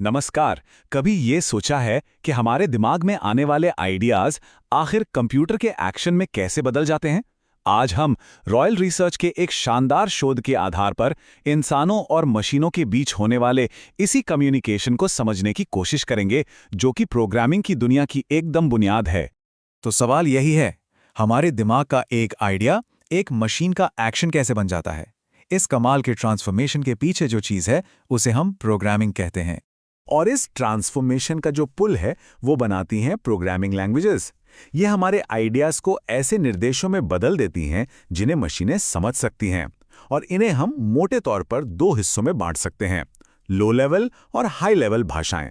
नमस्कार। कभी ये सोचा है कि हमारे दिमाग में आने वाले आइडियाज आखिर कंप्यूटर के एक्शन में कैसे बदल जाते हैं? आज हम रॉयल रिसर्च के एक शानदार शोध के आधार पर इंसानों और मशीनों के बीच होने वाले इसी कम्युनिकेशन को समझने की कोशिश करेंगे, जो कि प्रोग्रामिंग की दुनिया की एकदम बुनियाद है। तो सवाल यही है, हमारे दिमाग का एक आइडिया एक मशीन का एक्शन कैसे बन जाता है? इस कमाल के ट्रांसफॉर्मेशन के पीछे जो चीज़ है उसे हम प्रोग्रामिंग कहते हैं। और इस ट्रांसफॉर्मेशन का जो पुल है वो बनाती हैं प्रोग्रामिंग लैंग्वेजेस। ये हमारे आइडियाज को ऐसे निर्देशों में बदल देती हैं जिन्हें मशीनें समझ सकती हैं, और इन्हें हम मोटे तौर पर दो हिस्सों में बांट सकते हैं: लो लेवल और हाई लेवल भाषाएं।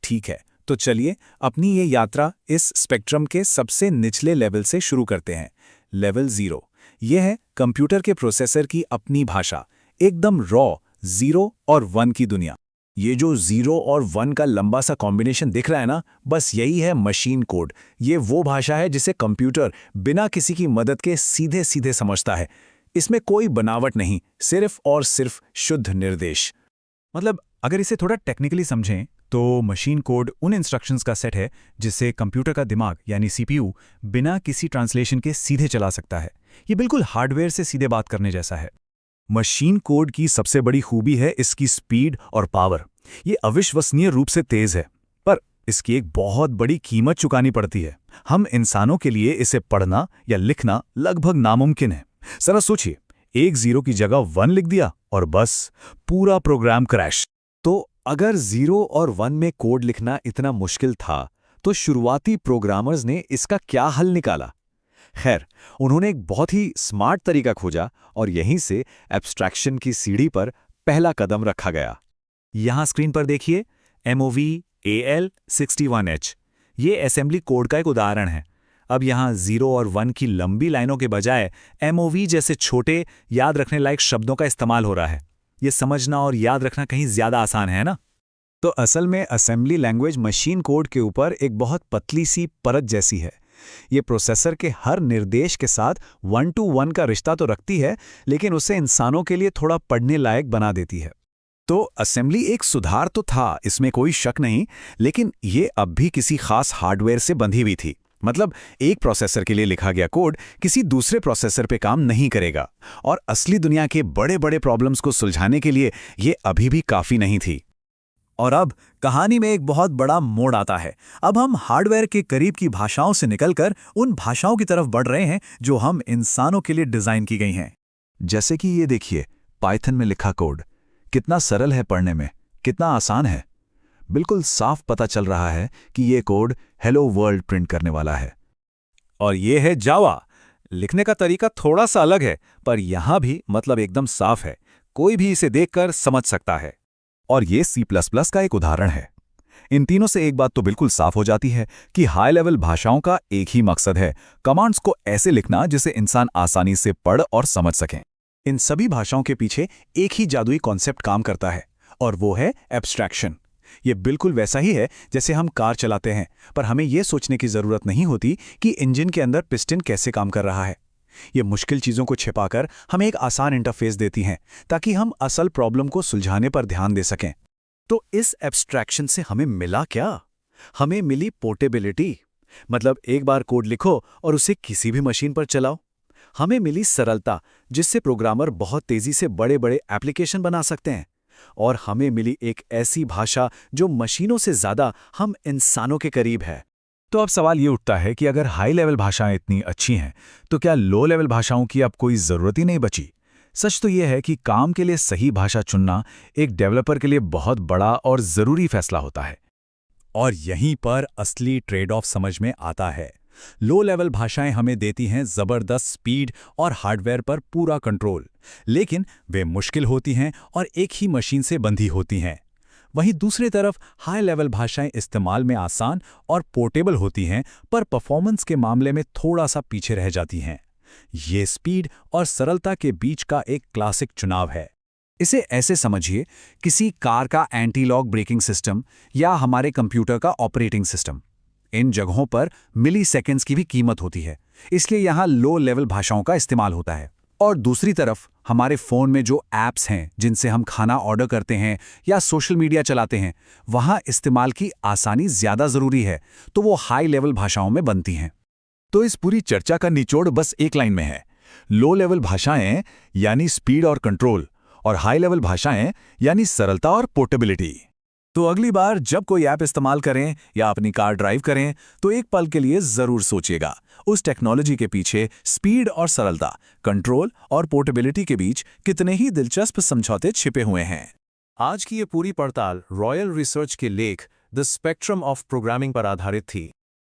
ठीक है, तो चलिए अपनी ये यात्रा इस स्पेक्ट्रम के सबसे निचले लेवल से शुरू करते हैं। लेवल 0 ये है कंप्यूटर के प्रोसेसर की अपनी भाषा, एकदम रॉ 0 और 1 की दुनिया। ये जो 0 और 1 का लंबा सा कॉम्बिनेशन दिख रहा है ना, बस यही है मशीन कोड। ये वो भाषा है जिसे कंप्यूटर बिना किसी की मदद के सीधे सीधे समझता है। इसमें कोई बनावट नहीं, सिर्फ और सिर्फ शुद्ध निर्देश। मतलब अगर इसे थोड़ा टेक्निकली समझें तो मशीन कोड उन इंस्ट्रक्शंस का सेट है जिसे कंप्यूटर का दिमाग यानी सीपीयू बिना किसी ट्रांसलेशन के सीधे चला सकता है। ये बिल्कुल हार्डवेयर से सीधे बात करने जैसा है। मशीन कोड की सबसे बड़ी खूबी है इसकी स्पीड और पावर। ये अविश्वसनीय रूप से तेज है, पर इसकी एक बहुत बड़ी कीमत चुकानी पड़ती है। हम इंसानों के लिए इसे पढ़ना या लिखना लगभग नामुमकिन है। जरा सोचिए, एक 0 की जगह 1 लिख दिया और बस पूरा प्रोग्राम क्रैश। तो अगर 0 और 1 में कोड लिखना इतना मुश्किल था, तो शुरुआती प्रोग्रामर्स ने इसका क्या हल निकाला? खैर, उन्होंने एक बहुत ही स्मार्ट तरीका खोजा और यहीं से एब्स्ट्रैक्शन की सीढ़ी पर पहला कदम रखा गया। यहां स्क्रीन पर देखिए, MOV AL61H। ये असेंबली कोड का एक उदाहरण है। अब यहां 0 और 1 की लंबी लाइनों के बजाय MOV जैसे छोटे, याद रखने लायक शब्दों का इस्तेमाल हो रहा है। ये समझना और याद रखना कहीं ज्यादा आसान है ना? तो असल में असेंबली लैंग्वेज मशीन कोड के ऊपर एक बहुत पतली सी परत जैसी है। ये प्रोसेसर के हर निर्देश के साथ 1 to 1 का रिश्ता तो रखती है, लेकिन उसे इंसानों के लिए थोड़ा पढ़ने लायक बना देती है। तो असेंबली एक सुधार तो था, इसमें कोई शक नहीं, लेकिन ये अब भी किसी खास हार्डवेयर से बंधी हुई थी। मतलब एक प्रोसेसर के लिए लिखा गया कोड किसी दूसरे प्रोसेसर पे काम नहीं करेगा, और असली दुनिया के बड़े बड़े प्रॉब्लम्स को सुलझाने के लिए ये अभी भी काफ़ी नहीं थी। और अब कहानी में एक बहुत बड़ा मोड़ आता है। अब हम हार्डवेयर के करीब की भाषाओं से निकलकर उन भाषाओं की तरफ बढ़ रहे हैं जो हम इंसानों के लिए डिज़ाइन की गई हैं। जैसे कि ये देखिए, पाइथन में लिखा कोड कितना सरल है पढ़ने में, कितना आसान है। बिल्कुल साफ पता चल रहा है कि ये कोड हेलो वर्ल्ड प्रिंट करने वाला है। और ये है जावा। लिखने का तरीका थोड़ा सा अलग है, पर यहां भी मतलब एकदम साफ है, कोई भी इसे देखकर समझ सकता है। और ये C++ का एक उदाहरण है। इन तीनों से एक बात तो बिल्कुल साफ हो जाती है कि हाई लेवल भाषाओं का एक ही मकसद है, कमांड्स को ऐसे लिखना जिसे इंसान आसानी से पढ़ और समझ सकें। इन सभी भाषाओं के पीछे एक ही जादुई कॉन्सेप्ट काम करता है, और वो है एब्स्ट्रैक्शन। ये बिल्कुल वैसा ही है जैसे हम कार चलाते हैं, पर हमें यह सोचने की जरूरत नहीं होती कि इंजन के अंदर पिस्टन कैसे काम कर रहा है। ये मुश्किल चीज़ों को छिपाकर हमें एक आसान इंटरफेस देती हैं, ताकि हम असल प्रॉब्लम को सुलझाने पर ध्यान दे सकें। तो इस एब्स्ट्रैक्शन से हमें मिला क्या? हमें मिली पोर्टेबिलिटी। मतलब एक बार कोड लिखो और उसे किसी भी मशीन पर चलाओ। हमें मिली सरलता, जिससे प्रोग्रामर बहुत तेजी से बड़े बड़े एप्लीकेशन बना सकते हैं। और हमें मिली एक ऐसी भाषा जो मशीनों से ज़्यादा हम इंसानों के करीब है। तो अब सवाल ये उठता है कि अगर हाई लेवल भाषाएं इतनी अच्छी हैं, तो क्या लो लेवल भाषाओं की अब कोई ज़रूरत ही नहीं बची? सच तो यह है कि काम के लिए सही भाषा चुनना एक डेवलपर के लिए बहुत बड़ा और ज़रूरी फैसला होता है। और यहीं पर असली ट्रेड ऑफ समझ में आता है। लो लेवल भाषाएं हमें देती हैं ज़बरदस्त स्पीड और हार्डवेयर पर पूरा कंट्रोल, लेकिन वे मुश्किल होती हैं और एक ही मशीन से बंधी होती हैं। वहीं दूसरी तरफ हाई लेवल भाषाएं इस्तेमाल में आसान और पोर्टेबल होती हैं, पर परफॉर्मेंस के मामले में थोड़ा सा पीछे रह जाती हैं। ये स्पीड और सरलता के बीच का एक क्लासिक चुनाव है। इसे ऐसे समझिए, किसी कार का एंटी लॉक ब्रेकिंग सिस्टम या हमारे कंप्यूटर का ऑपरेटिंग सिस्टम। इन जगहों पर मिली सेकेंड्स की भी कीमत होती है, इसलिए यहाँ लो लेवल भाषाओं का इस्तेमाल होता है। और दूसरी तरफ हमारे फ़ोन में जो ऐप्स हैं जिनसे हम खाना ऑर्डर करते हैं या सोशल मीडिया चलाते हैं, वहाँ इस्तेमाल की आसानी ज़्यादा ज़रूरी है, तो वो हाई लेवल भाषाओं में बनती हैं। तो इस पूरी चर्चा का निचोड़ बस एक लाइन में है, लो लेवल भाषाएं यानी स्पीड और कंट्रोल, और हाई लेवल भाषाएं यानी सरलता और पोर्टेबिलिटी। तो अगली बार जब कोई ऐप इस्तेमाल करें या अपनी कार ड्राइव करें तो एक पल के लिए जरूर सोचिएगा उस टेक्नोलॉजी के पीछे स्पीड और सरलता, कंट्रोल और पोर्टेबिलिटी के बीच कितने ही दिलचस्प समझौते छिपे हुए हैं। आज की ये पूरी पड़ताल रॉयल रिसर्च के लेख द स्पेक्ट्रम ऑफ प्रोग्रामिंग पर आधारित थी।